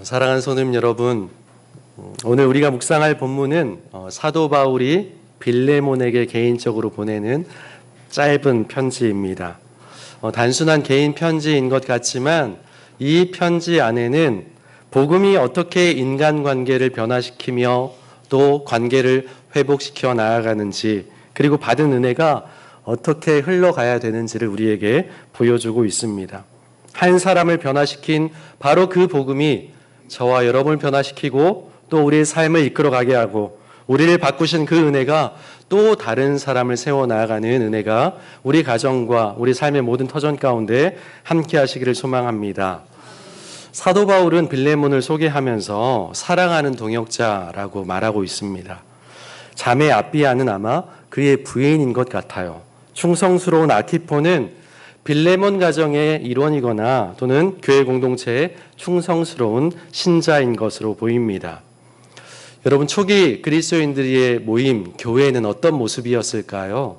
사랑하는 성도님 여러분, 오늘 우리가 묵상할 본문은 사도 바울이 빌레몬에게 개인적으로 보내는 짧은 편지입니다. 단순한 개인 편지인 것 같지만 이 편지 안에는 복음이 어떻게 인간관계를 변화시키며 또 관계를 회복시켜 나아가는지, 그리고 받은 은혜가 어떻게 흘러가야 되는지를 우리에게 보여주고 있습니다. 한 사람을 변화시킨 바로 그 복음이 저와 여러분을 변화시키고 또 우리의 삶을 이끌어가게 하고 우리를 바꾸신 그 은혜가 또 다른 사람을 세워나가는 은혜가 우리 가정과 우리 삶의 모든 터전 가운데 함께 하시기를 소망합니다. 사도 바울은 빌레몬을 소개하면서 사랑하는 동역자라고 말하고 있습니다. 자매 아비아는 아마 그의 부인인 것 같아요. 충성스러운 아키포는 빌레몬 가정의 일원이거나 또는 교회 공동체의 충성스러운 신자인 것으로 보입니다. 여러분, 초기 그리스도인들의 모임, 교회는 어떤 모습이었을까요?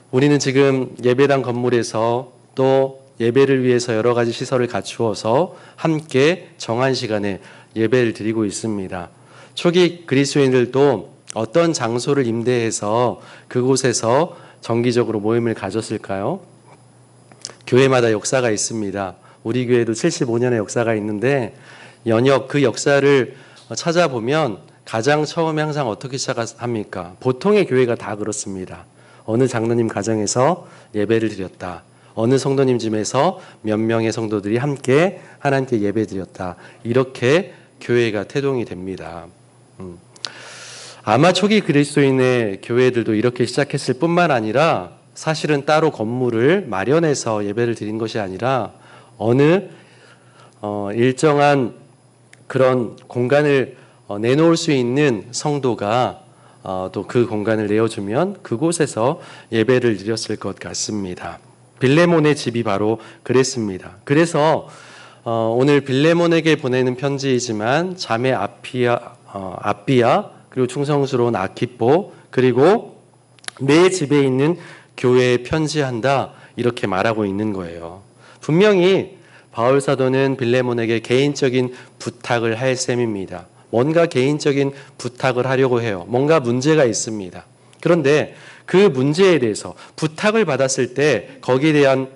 우리는 지금 예배당 건물에서 또 예배를 위해서 여러 가지 시설을 갖추어서 함께 정한 시간에 예배를 드리고 있습니다. 초기 그리스도인들도 어떤 장소를 임대해서 그곳에서 정기적으로 모임을 가졌을까요? 교회마다 역사가 있습니다. 우리 교회도 75년의 역사가 있는데 연역 그 역사를 찾아보면 가장 처음에 항상 어떻게 시작합니까? 보통의 교회가 다 그렇습니다. 어느 장로님 가정에서 예배를 드렸다. 어느 성도님 집에서 몇 명의 성도들이 함께 하나님께 예배 드렸다. 이렇게 교회가 태동이 됩니다. 아마 초기 그리스도인의 교회들도 이렇게 시작했을 뿐만 아니라 사실은 따로 건물을 마련해서 예배를 드린 것이 아니라 어느 일정한 그런 공간을 내놓을 수 있는 성도가 또 그 공간을 내어주면 그곳에서 예배를 드렸을 것 같습니다. 빌레몬의 집이 바로 그랬습니다. 그래서 오늘 빌레몬에게 보내는 편지이지만 자매 아비아 그리고 충성스러운 아키포 그리고 내 집에 있는 교회에 편지한다 이렇게 말하고 있는 거예요. 분명히 바울 사도는 빌레몬에게 개인적인 부탁을 할 셈입니다. 뭔가 개인적인 부탁을 하려고 해요. 뭔가 문제가 있습니다. 그런데 그 문제에 대해서 부탁을 받았을 때 거기에 대한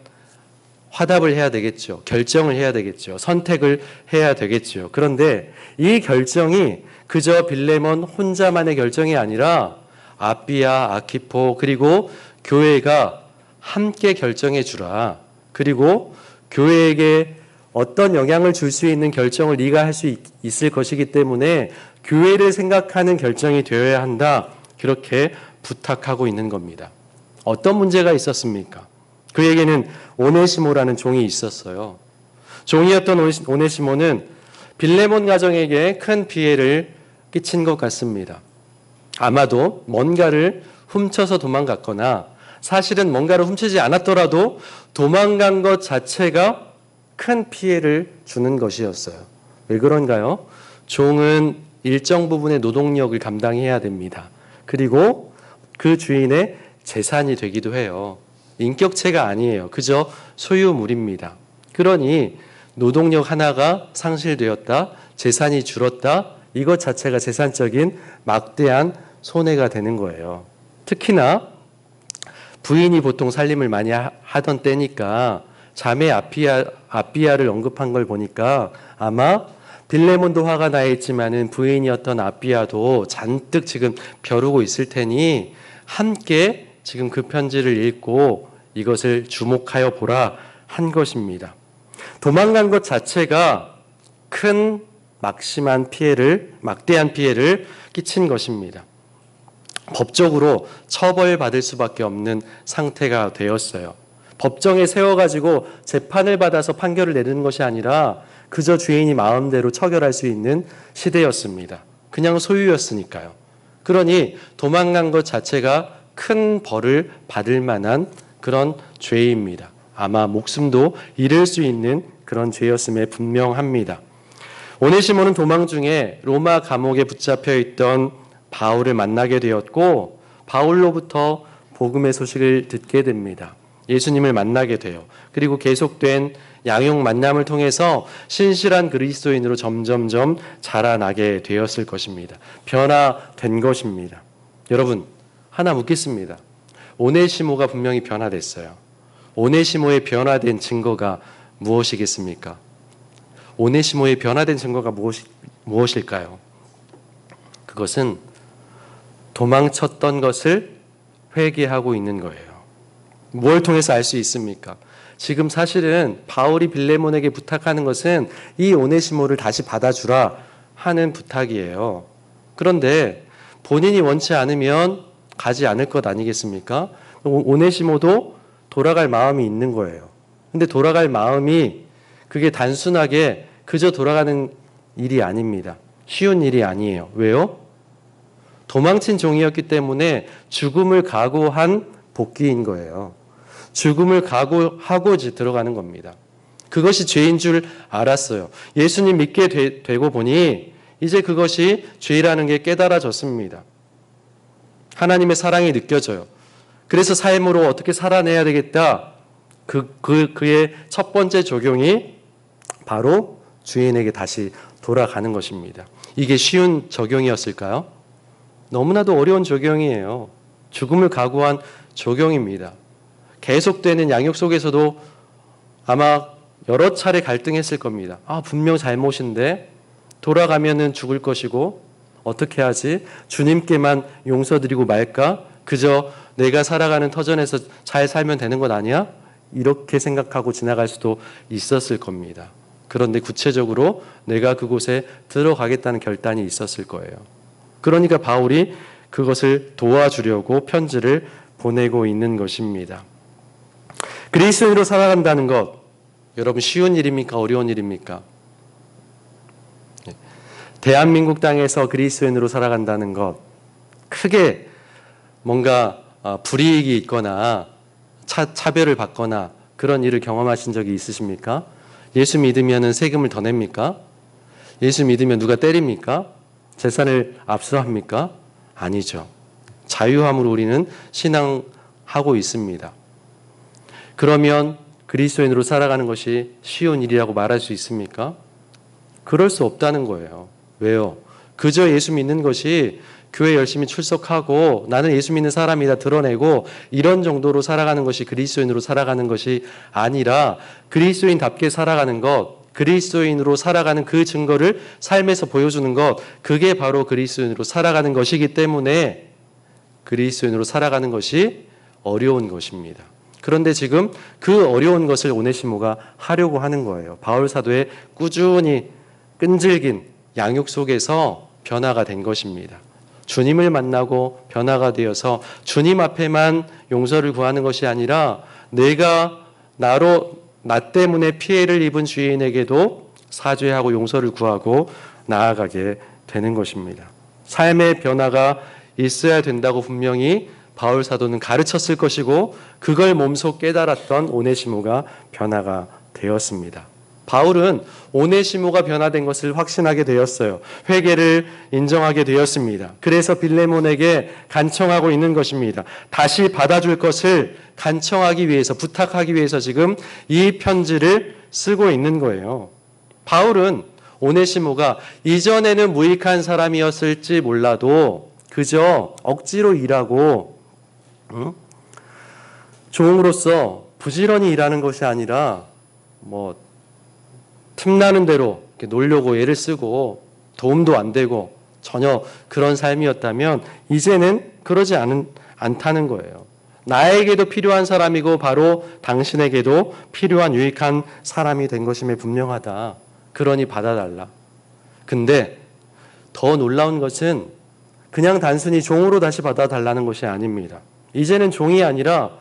화답을 해야 되겠죠. 결정을 해야 되겠죠. 선택을 해야 되겠죠. 그런데 이 결정이 그저 빌레몬 혼자만의 결정이 아니라 아비아, 아키포 그리고 교회가 함께 결정해 주라. 그리고 교회에게 어떤 영향을 줄 수 있는 결정을 네가 할 수 있을 것이기 때문에 교회를 생각하는 결정이 되어야 한다. 그렇게 부탁하고 있는 겁니다. 어떤 문제가 있었습니까? 그에게는 오네시모라는 종이 있었어요. 종이었던 오네시모는 빌레몬 가정에게 큰 피해를 끼친 것 같습니다. 아마도 뭔가를 훔쳐서 도망갔거나 사실은 뭔가를 훔치지 않았더라도 도망간 것 자체가 큰 피해를 주는 것이었어요. 왜 그런가요? 종은 일정 부분의 노동력을 감당해야 됩니다. 그리고 그 주인의 재산이 되기도 해요. 인격체가 아니에요. 그저 소유물입니다. 그러니 노동력 하나가 상실되었다, 재산이 줄었다, 이것 자체가 재산적인 막대한 손해가 되는 거예요. 특히나 부인이 보통 살림을 많이 하던 때니까 자매 아비아를 언급한 걸 보니까 아마 빌레몬도 화가 나 있지만은 부인이었던 아비아도 잔뜩 지금 벼르고 있을 테니 함께 지금 그 편지를 읽고 이것을 주목하여 보라 한 것입니다. 도망간 것 자체가 큰 막대한 피해를 끼친 것입니다. 법적으로 처벌받을 수밖에 없는 상태가 되었어요. 법정에 세워가지고 재판을 받아서 판결을 내리는 것이 아니라 그저 주인이 마음대로 처결할 수 있는 시대였습니다. 그냥 소유였으니까요. 그러니 도망간 것 자체가 큰 벌을 받을 만한 그런 죄입니다. 아마 목숨도 잃을 수 있는 그런 죄였음에 분명합니다. 오네시모는 도망 중에 로마 감옥에 붙잡혀 있던 바울을 만나게 되었고 바울로부터 복음의 소식을 듣게 됩니다. 예수님을 만나게 돼요. 그리고 계속된 양육 만남을 통해서 신실한 그리스도인으로 점점점 자라나게 되었을 것입니다. 변화된 것입니다. 여러분, 하나 묻겠습니다. 오네시모가 분명히 변화됐어요. 오네시모의 변화된 증거가 무엇이겠습니까? 오네시모의 변화된 증거가 무엇일까요? 그것은 도망쳤던 것을 회개하고 있는 거예요. 뭘 통해서 알 수 있습니까? 지금 사실은 바울이 빌레몬에게 부탁하는 것은 이 오네시모를 다시 받아주라 하는 부탁이에요. 그런데 본인이 원치 않으면 가지 않을 것 아니겠습니까? 오네시모도 돌아갈 마음이 있는 거예요. 근데 돌아갈 마음이 그게 단순하게 그저 돌아가는 일이 아닙니다. 쉬운 일이 아니에요. 왜요? 도망친 종이었기 때문에 죽음을 각오한 복귀인 거예요. 죽음을 각오하고 들어가는 겁니다. 그것이 죄인 줄 알았어요. 예수님 믿게 되고 보니 이제 그것이 죄라는 게 깨달아졌습니다. 하나님의 사랑이 느껴져요. 그래서 삶으로 어떻게 살아내야 되겠다. 그의 첫 번째 적용이 바로 주인에게 다시 돌아가는 것입니다. 이게 쉬운 적용이었을까요? 너무나도 어려운 적용이에요. 죽음을 각오한 적용입니다. 계속되는 양육 속에서도 아마 여러 차례 갈등했을 겁니다. 분명 잘못인데 돌아가면은 죽을 것이고 어떻게 하지? 주님께만 용서드리고 말까? 그저 내가 살아가는 터전에서 잘 살면 되는 것 아니야? 이렇게 생각하고 지나갈 수도 있었을 겁니다. 그런데 구체적으로 내가 그곳에 들어가겠다는 결단이 있었을 거예요. 그러니까 바울이 그것을 도와주려고 편지를 보내고 있는 것입니다. 그리스도인으로 살아간다는 것, 여러분 쉬운 일입니까? 어려운 일입니까? 대한민국 땅에서 그리스도인으로 살아간다는 것, 크게 뭔가 불이익이 있거나 차별을 받거나 그런 일을 경험하신 적이 있으십니까? 예수 믿으면 세금을 더 냅니까? 예수 믿으면 누가 때립니까? 재산을 압수합니까? 아니죠. 자유함으로 우리는 신앙하고 있습니다. 그러면 그리스도인으로 살아가는 것이 쉬운 일이라고 말할 수 있습니까? 그럴 수 없다는 거예요. 왜요? 그저 예수 믿는 것이 교회 열심히 출석하고 나는 예수 믿는 사람이다 드러내고 이런 정도로 살아가는 것이 그리스도인으로 살아가는 것이 아니라 그리스도인답게 살아가는 것, 그리스도인으로 살아가는 그 증거를 삶에서 보여주는 것, 그게 바로 그리스도인으로 살아가는 것이기 때문에 그리스도인으로 살아가는 것이 어려운 것입니다. 그런데 지금 그 어려운 것을 오네시모가 하려고 하는 거예요. 바울 사도의 꾸준히 끈질긴 양육 속에서 변화가 된 것입니다. 주님을 만나고 변화가 되어서 주님 앞에만 용서를 구하는 것이 아니라 내가 나 때문에 피해를 입은 주인에게도 사죄하고 용서를 구하고 나아가게 되는 것입니다. 삶의 변화가 있어야 된다고 분명히 바울 사도는 가르쳤을 것이고 그걸 몸소 깨달았던 오네시모가 변화가 되었습니다. 바울은 오네시모가 변화된 것을 확신하게 되었어요. 회개를 인정하게 되었습니다. 그래서 빌레몬에게 간청하고 있는 것입니다. 다시 받아줄 것을 간청하기 위해서, 부탁하기 위해서 지금 이 편지를 쓰고 있는 거예요. 바울은 오네시모가 이전에는 무익한 사람이었을지 몰라도 그저 억지로 일하고 종으로서 부지런히 일하는 것이 아니라 틈나는 대로 이렇게 놀려고 애를 쓰고 도움도 안 되고 전혀 그런 삶이었다면 이제는 그러지 않다는 거예요. 나에게도 필요한 사람이고 바로 당신에게도 필요한 유익한 사람이 된 것임에 분명하다. 그러니 받아달라. 근데 더 놀라운 것은 그냥 단순히 종으로 다시 받아달라는 것이 아닙니다. 이제는 종이 아니라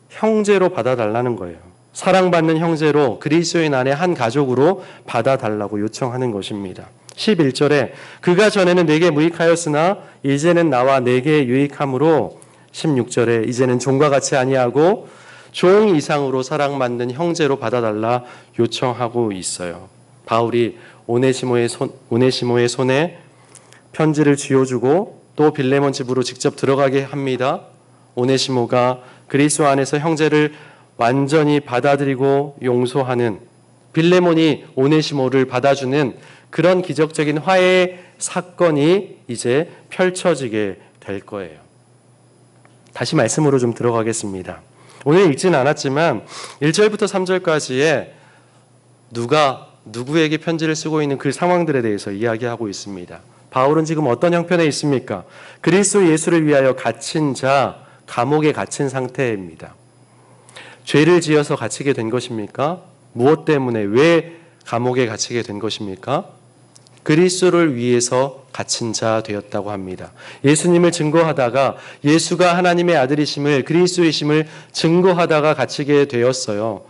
형제로 받아달라는 거예요. 사랑받는 형제로 그리스도인 안에 한 가족으로 받아달라고 요청하는 것입니다. 11절에 그가 전에는 내게 무익하였으나 이제는 나와 내게 유익함으로 16절에 이제는 종과 같이 아니하고 종 이상으로 사랑받는 형제로 받아달라 요청하고 있어요. 바울이 오네시모의 손에 편지를 쥐어주고 또 빌레몬 집으로 직접 들어가게 합니다. 오네시모가 그리스도 안에서 형제를 완전히 받아들이고 용서하는, 빌레몬이 오네시모를 받아주는 그런 기적적인 화해의 사건이 이제 펼쳐지게 될 거예요. 다시 말씀으로 좀 들어가겠습니다. 오늘 읽지는 않았지만 1절부터 3절까지에 누가 누구에게 편지를 쓰고 있는 그 상황들에 대해서 이야기하고 있습니다. 바울은 지금 어떤 형편에 있습니까? 그리스도 예수를 위하여 갇힌 자, 감옥에 갇힌 상태입니다. 죄를 지어서 갇히게 된 것입니까? 무엇 때문에, 왜 감옥에 갇히게 된 것입니까? 그리스도를 위해서 갇힌 자 되었다고 합니다. 예수님을 증거하다가, 예수가 하나님의 아들이심을, 그리스도이심을 증거하다가 갇히게 되었어요.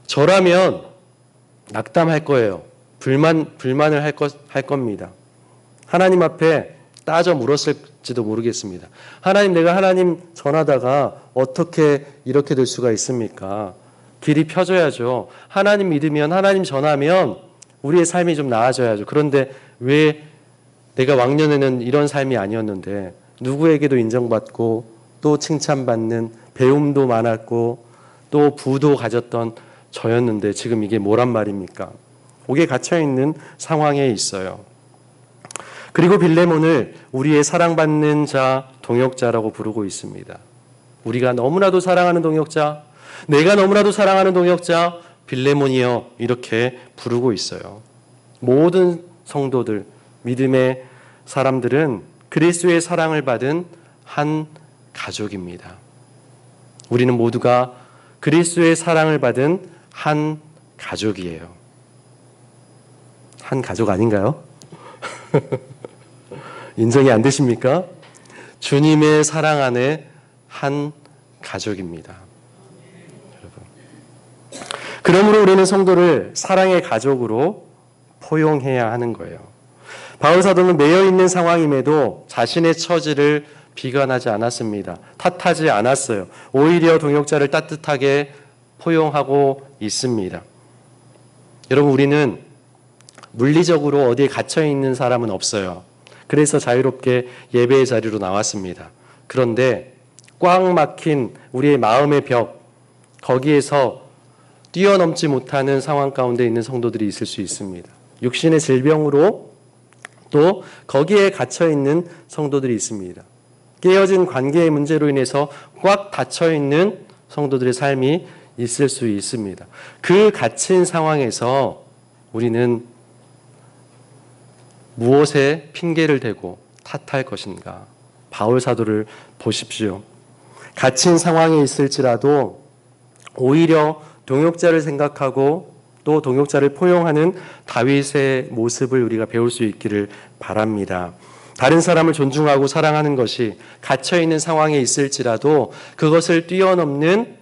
저라면 낙담할 거예요. 불만을 할 겁니다. 하나님 앞에 따져 물었을지도 모르겠습니다. 하나님, 내가 하나님 전하다가 어떻게 이렇게 될 수가 있습니까? 길이 펴져야죠. 하나님 믿으면, 하나님 전하면 우리의 삶이 좀 나아져야죠. 그런데 왜 내가 왕년에는 이런 삶이 아니었는데, 누구에게도 인정받고 또 칭찬받는, 배움도 많았고 또 부도 가졌던 저였는데 지금 이게 뭐란 말입니까? 옥에 갇혀있는 상황에 있어요. 그리고 빌레몬을 우리의 사랑받는 자, 동역자라고 부르고 있습니다. 우리가 너무나도 사랑하는 동역자, 내가 너무나도 사랑하는 동역자, 빌레몬이여, 이렇게 부르고 있어요. 모든 성도들, 믿음의 사람들은 그리스도의 사랑을 받은 한 가족입니다. 우리는 모두가 그리스도의 사랑을 받은 한 가족이에요. 한 가족 아닌가요? 인정이 안 되십니까? 주님의 사랑 안에 한 가족입니다. 여러분. 그러므로 우리는 성도를 사랑의 가족으로 포용해야 하는 거예요. 바울 사도는 매여 있는 상황임에도 자신의 처지를 비관하지 않았습니다. 탓하지 않았어요. 오히려 동역자를 따뜻하게 포용하고 있습니다. 여러분, 우리는 물리적으로 어디에 갇혀 있는 사람은 없어요. 그래서 자유롭게 예배의 자리로 나왔습니다. 그런데 꽉 막힌 우리의 마음의 벽, 거기에서 뛰어넘지 못하는 상황 가운데 있는 성도들이 있을 수 있습니다. 육신의 질병으로 또 거기에 갇혀 있는 성도들이 있습니다. 깨어진 관계의 문제로 인해서 꽉 닫혀 있는 성도들의 삶이 있을 수 있습니다. 그 갇힌 상황에서 우리는 무엇에 핑계를 대고 탓할 것인가? 바울 사도를 보십시오. 갇힌 상황에 있을지라도 오히려 동역자를 생각하고 또 동역자를 포용하는 다윗의 모습을 우리가 배울 수 있기를 바랍니다. 다른 사람을 존중하고 사랑하는 것이 갇혀있는 상황에 있을지라도 그것을 뛰어넘는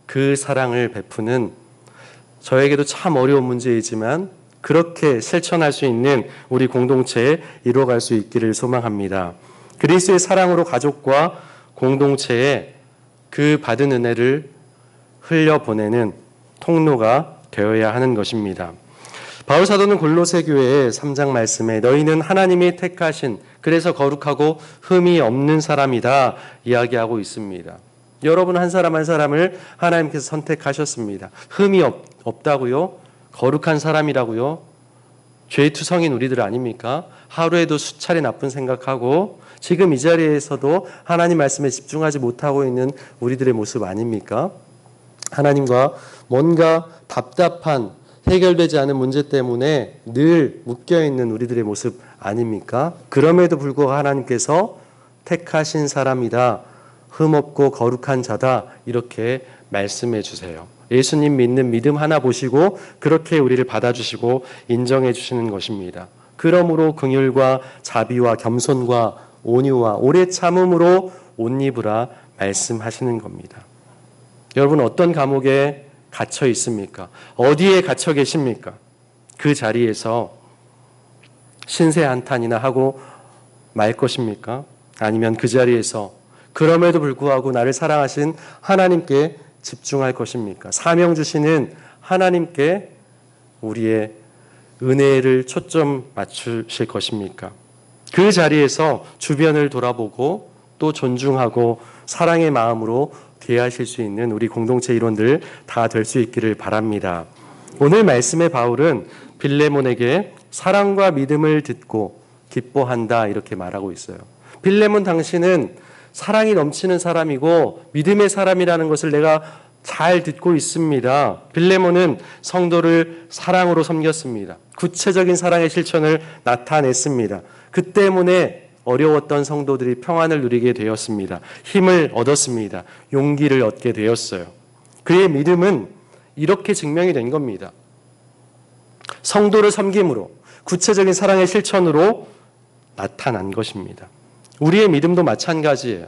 그 사랑을 베푸는, 저에게도 참 어려운 문제이지만 그렇게 실천할 수 있는 우리 공동체에 이루어갈 수 있기를 소망합니다. 그리스도의 사랑으로 가족과 공동체에 그 받은 은혜를 흘려보내는 통로가 되어야 하는 것입니다. 바울 사도는 골로새 교회의 3장 말씀에 너희는 하나님이 택하신, 그래서 거룩하고 흠이 없는 사람이다 이야기하고 있습니다. 여러분 한 사람 한 사람을 하나님께서 선택하셨습니다. 흠이 없다고요? 거룩한 사람이라고요? 죄투성인 우리들 아닙니까? 하루에도 수차례 나쁜 생각하고 지금 이 자리에서도 하나님 말씀에 집중하지 못하고 있는 우리들의 모습 아닙니까? 하나님과 뭔가 답답한, 해결되지 않은 문제 때문에 늘 묶여있는 우리들의 모습 아닙니까? 그럼에도 불구하고 하나님께서 택하신 사람이다, 흠없고 거룩한 자다, 이렇게 말씀해 주세요. 예수님 믿는 믿음 하나 보시고 그렇게 우리를 받아주시고 인정해 주시는 것입니다. 그러므로 긍휼과 자비와 겸손과 온유와 오래 참음으로 옷 입으라 말씀하시는 겁니다. 여러분 어떤 감옥에 갇혀 있습니까? 어디에 갇혀 계십니까? 그 자리에서 신세 한탄이나 하고 말 것입니까? 아니면 그 자리에서 그럼에도 불구하고 나를 사랑하신 하나님께 집중할 것입니까? 사명 주시는 하나님께 우리의 은혜를 초점 맞추실 것입니까? 그 자리에서 주변을 돌아보고 또 존중하고 사랑의 마음으로 대하실 수 있는 우리 공동체 일원들 다 될 수 있기를 바랍니다. 오늘 말씀의 바울은 빌레몬에게 사랑과 믿음을 듣고 기뻐한다 이렇게 말하고 있어요. 빌레몬, 당신은 사랑이 넘치는 사람이고 믿음의 사람이라는 것을 내가 잘 듣고 있습니다. 빌레몬은 성도를 사랑으로 섬겼습니다. 구체적인 사랑의 실천을 나타냈습니다. 그 때문에 어려웠던 성도들이 평안을 누리게 되었습니다. 힘을 얻었습니다. 용기를 얻게 되었어요. 그의 믿음은 이렇게 증명이 된 겁니다. 성도를 섬김으로, 구체적인 사랑의 실천으로 나타난 것입니다. 우리의 믿음도 마찬가지예요.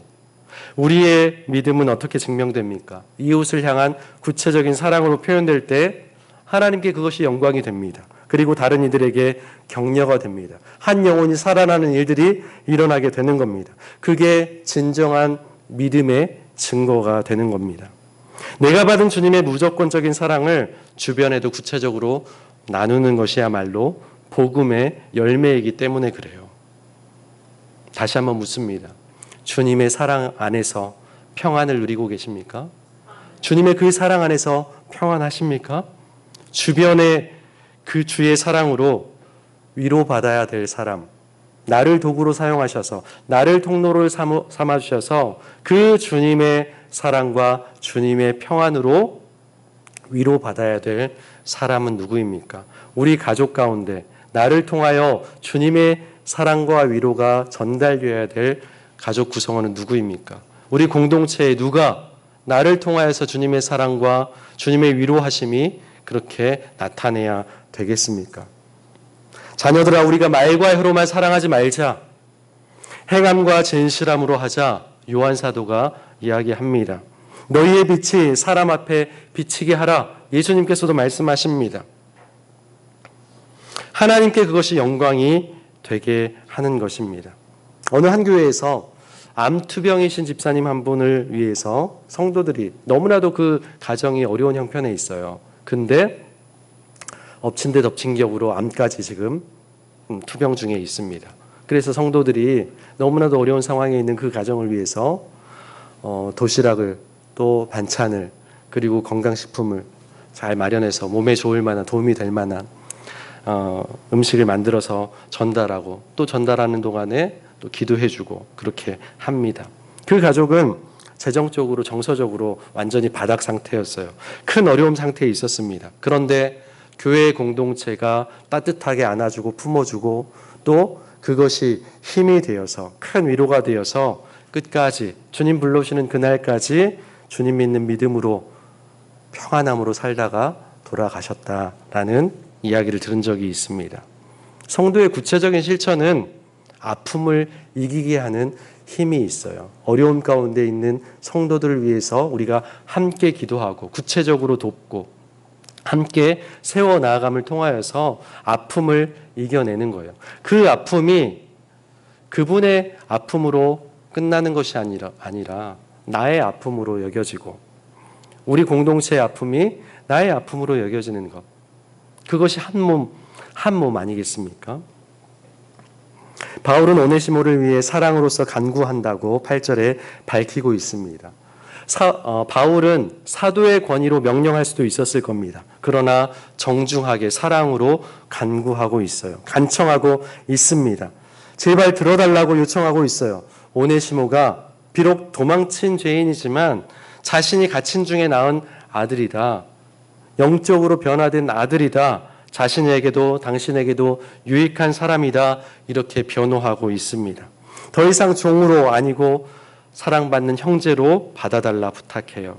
우리의 믿음은 어떻게 증명됩니까? 이웃을 향한 구체적인 사랑으로 표현될 때 하나님께 그것이 영광이 됩니다. 그리고 다른 이들에게 격려가 됩니다. 한 영혼이 살아나는 일들이 일어나게 되는 겁니다. 그게 진정한 믿음의 증거가 되는 겁니다. 내가 받은 주님의 무조건적인 사랑을 주변에도 구체적으로 나누는 것이야말로 복음의 열매이기 때문에 그래요. 다시 한번 묻습니다. 주님의 사랑 안에서 평안을 누리고 계십니까? 주님의 그 사랑 안에서 평안하십니까? 주변에 그 주의 사랑으로 위로받아야 될 사람, 나를 도구로 사용하셔서, 나를 통로를 삼아주셔서 그 주님의 사랑과 주님의 평안으로 위로받아야 될 사람은 누구입니까? 우리 가족 가운데 나를 통하여 주님의 사랑과 위로가 전달되어야 될 가족 구성원은 누구입니까? 우리 공동체에 누가 나를 통하여서 주님의 사랑과 주님의 위로하심이 그렇게 나타내야 되겠습니까? 자녀들아, 우리가 말과 혀로만 사랑하지 말자. 행함과 진실함으로 하자. 요한 사도가 이야기합니다. 너희의 빛이 사람 앞에 비치게 하라. 예수님께서도 말씀하십니다. 하나님께 그것이 영광이 되게 하는 것입니다. 어느 한 교회에서 암투병이신 집사님 한 분을 위해서 성도들이, 너무나도 그 가정이 어려운 형편에 있어요. 근데 엎친 데 덮친 격으로 암까지 지금 투병 중에 있습니다. 그래서 성도들이 너무나도 어려운 상황에 있는 그 가정을 위해서 도시락을, 또 반찬을, 그리고 건강식품을 잘 마련해서 몸에 좋을 만한, 도움이 될 만한 음식을 만들어서 전달하고, 또 전달하는 동안에 또 기도해주고 그렇게 합니다. 그 가족은 재정적으로, 정서적으로 완전히 바닥 상태였어요. 큰 어려움 상태에 있었습니다. 그런데 교회 공동체가 따뜻하게 안아주고 품어주고, 또 그것이 힘이 되어서, 큰 위로가 되어서 끝까지, 주님 불러오시는 그날까지 주님 믿는 믿음으로 평안함으로 살다가 돌아가셨다라는 이야기를 들은 적이 있습니다. 성도의 구체적인 실천은 아픔을 이기게 하는 힘이 있어요. 어려움 가운데 있는 성도들을 위해서 우리가 함께 기도하고 구체적으로 돕고 함께 세워 나아감을 통하여서 아픔을 이겨내는 거예요. 그 아픔이 그분의 아픔으로 끝나는 것이 아니라 나의 아픔으로 여겨지고, 우리 공동체의 아픔이 나의 아픔으로 여겨지는 것, 그것이 한 몸 아니겠습니까? 바울은 오네시모를 위해 사랑으로서 간구한다고 8절에 밝히고 있습니다. 바울은 사도의 권위로 명령할 수도 있었을 겁니다. 그러나 정중하게 사랑으로 간구하고 있어요. 간청하고 있습니다. 제발 들어달라고 요청하고 있어요. 오네시모가 비록 도망친 죄인이지만 자신이 갇힌 중에 낳은 아들이다. 영적으로 변화된 아들이다. 자신에게도 당신에게도 유익한 사람이다. 이렇게 변호하고 있습니다. 더 이상 종으로 아니고 사랑받는 형제로 받아달라 부탁해요.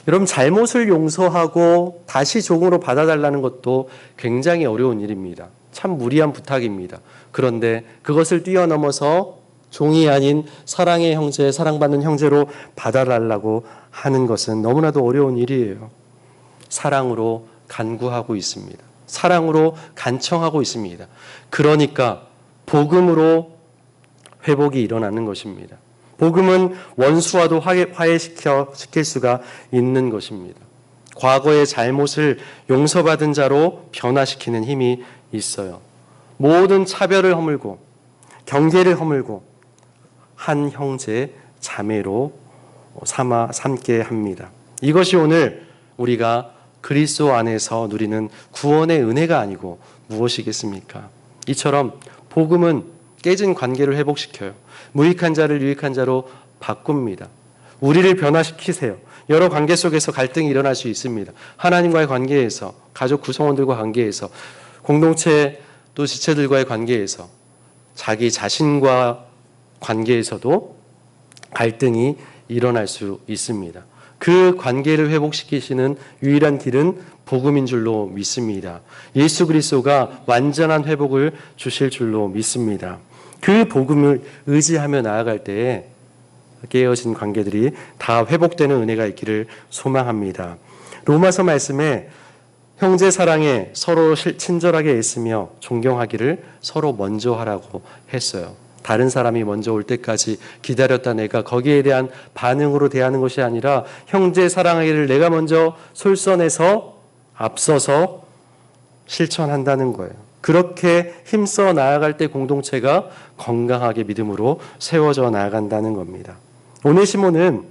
여러분, 잘못을 용서하고 다시 종으로 받아달라는 것도 굉장히 어려운 일입니다. 참 무리한 부탁입니다. 그런데 그것을 뛰어넘어서 종이 아닌 사랑의 형제, 사랑받는 형제로 받아달라고 하는 것은 너무나도 어려운 일이에요. 사랑으로 간구하고 있습니다. 사랑으로 간청하고 있습니다. 그러니까 복음으로 회복이 일어나는 것입니다. 복음은 원수와도 화해시킬 수가 있는 것입니다. 과거의 잘못을 용서받은 자로 변화시키는 힘이 있어요. 모든 차별을 허물고 경계를 허물고 한 형제 자매로 삼게 합니다. 이것이 오늘 우리가 그리스도 안에서 누리는 구원의 은혜가 아니고 무엇이겠습니까? 이처럼 복음은 깨진 관계를 회복시켜요. 무익한 자를 유익한 자로 바꿉니다. 우리를 변화시키세요. 여러 관계 속에서 갈등이 일어날 수 있습니다. 하나님과의 관계에서, 가족 구성원들과 관계에서, 공동체 또 지체들과의 관계에서, 자기 자신과 관계에서도 갈등이 일어날 수 있습니다. 그 관계를 회복시키시는 유일한 길은 복음인 줄로 믿습니다. 예수 그리스도가 완전한 회복을 주실 줄로 믿습니다. 그 복음을 의지하며 나아갈 때에 깨어진 관계들이 다 회복되는 은혜가 있기를 소망합니다. 로마서 말씀에 형제 사랑에 서로 친절하게 애쓰며 존경하기를 서로 먼저 하라고 했어요. 다른 사람이 먼저 올 때까지 기다렸다 내가 거기에 대한 반응으로 대하는 것이 아니라 형제 사랑하기를 내가 먼저 솔선해서 앞서서 실천한다는 거예요. 그렇게 힘써 나아갈 때 공동체가 건강하게 믿음으로 세워져 나아간다는 겁니다. 오네시모는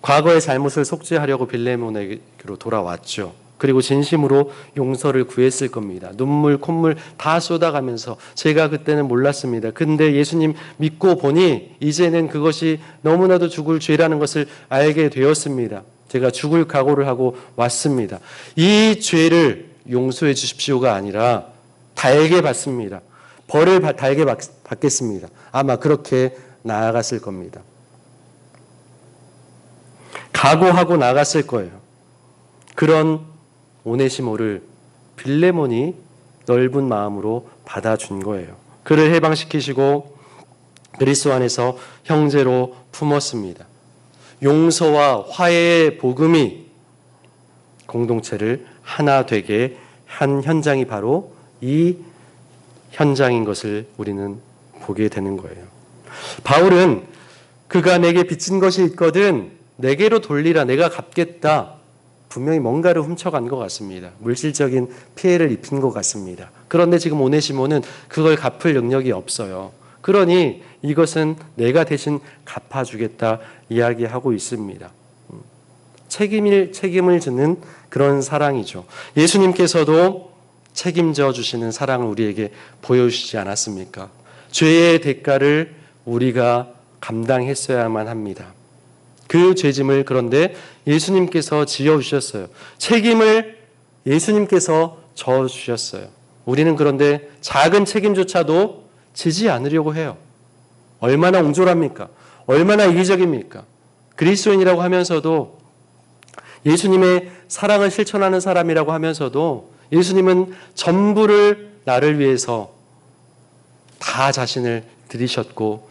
과거의 잘못을 속죄하려고 빌레몬에게로 돌아왔죠. 그리고 진심으로 용서를 구했을 겁니다. 눈물, 콧물 다 쏟아가면서 제가 그때는 몰랐습니다. 근데 예수님 믿고 보니 이제는 그것이 너무나도 죽을 죄라는 것을 알게 되었습니다. 제가 죽을 각오를 하고 왔습니다. 이 죄를 용서해 주십시오가 아니라 달게 받습니다. 벌을 달게 받겠습니다. 아마 그렇게 나아갔을 겁니다. 각오하고 나갔을 거예요. 그런 오네시모를 빌레몬이 넓은 마음으로 받아준 거예요. 그를 해방시키시고 그리스도 안에서 형제로 품었습니다. 용서와 화해의 복음이 공동체를 하나 되게 한 현장이 바로 이 현장인 것을 우리는 보게 되는 거예요. 바울은 그가 내게 빚진 것이 있거든 내게로 돌리라 내가 갚겠다. 분명히 뭔가를 훔쳐간 것 같습니다. 물질적인 피해를 입힌 것 같습니다. 그런데 지금 오네시모는 그걸 갚을 능력이 없어요. 그러니 이것은 내가 대신 갚아주겠다 이야기하고 있습니다. 책임을 지는 그런 사랑이죠. 예수님께서도 책임져 주시는 사랑을 우리에게 보여주시지 않았습니까? 죄의 대가를 우리가 감당했어야만 합니다. 그 죄짐을 그런데 예수님께서 지어주셨어요. 책임을 예수님께서 져주셨어요. 우리는 그런데 작은 책임조차도 지지 않으려고 해요. 얼마나 옹졸합니까? 얼마나 이기적입니까? 그리스도인이라고 하면서도 예수님의 사랑을 실천하는 사람이라고 하면서도 예수님은 전부를 나를 위해서 다 자신을 들이셨고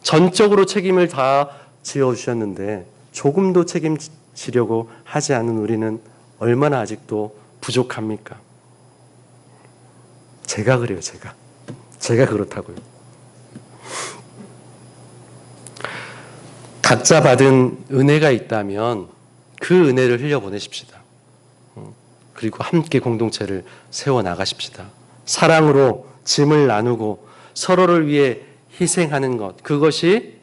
전적으로 책임을 다 지어주셨는데 조금도 책임지려고 하지 않은 우리는 얼마나 아직도 부족합니까? 제가 그래요, 제가 그렇다고요. 각자 받은 은혜가 있다면 그 은혜를 흘려보내십시다. 그리고 함께 공동체를 세워나가십시다. 사랑으로 짐을 나누고 서로를 위해 희생하는 것, 그것이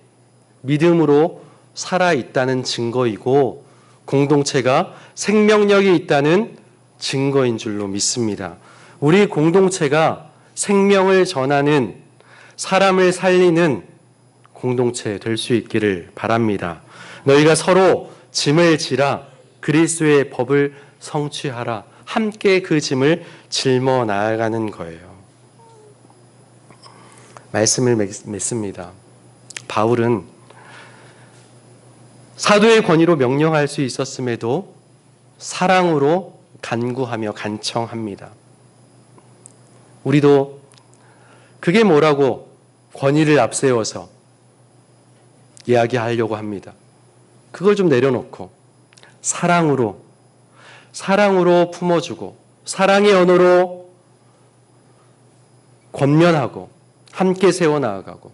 믿음으로 살아있다는 증거이고 공동체가 생명력이 있다는 증거인 줄로 믿습니다. 우리 공동체가 생명을 전하는 사람을 살리는 공동체 될 수 있기를 바랍니다. 너희가 서로 짐을 지라 그리스도의 법을 성취하라. 함께 그 짐을 짊어 나아가는 거예요. 말씀을 맺습니다. 바울은 사도의 권위로 명령할 수 있었음에도 사랑으로 간구하며 간청합니다. 우리도 그게 뭐라고 권위를 앞세워서 이야기하려고 합니다. 그걸 좀 내려놓고 사랑으로 품어주고 사랑의 언어로 권면하고 함께 세워나가고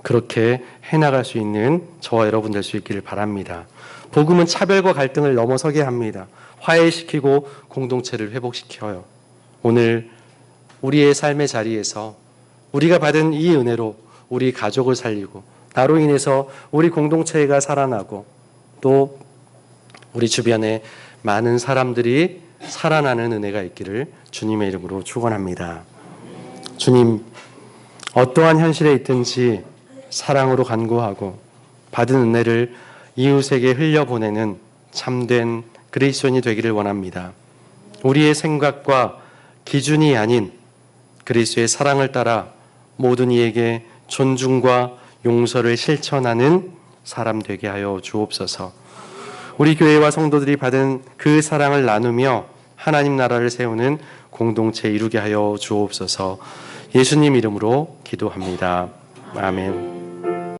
그렇게 해나갈 수 있는 저와 여러분 될 수 있기를 바랍니다. 복음은 차별과 갈등을 넘어서게 합니다. 화해시키고 공동체를 회복시켜요. 오늘 우리의 삶의 자리에서 우리가 받은 이 은혜로 우리 가족을 살리고 나로 인해서 우리 공동체가 살아나고 또 우리 주변에 많은 사람들이 살아나는 은혜가 있기를 주님의 이름으로 축원합니다. 주님, 어떠한 현실에 있든지 사랑으로 간구하고 받은 은혜를 이웃에게 흘려보내는 참된 그리스도인이 되기를 원합니다. 우리의 생각과 기준이 아닌 그리스도의 사랑을 따라 모든 이에게 존중과 용서를 실천하는 사람 되게 하여 주옵소서. 우리 교회와 성도들이 받은 그 사랑을 나누며 하나님 나라를 세우는 공동체 이루게 하여 주옵소서. 예수님 이름으로 기도합니다. 아멘.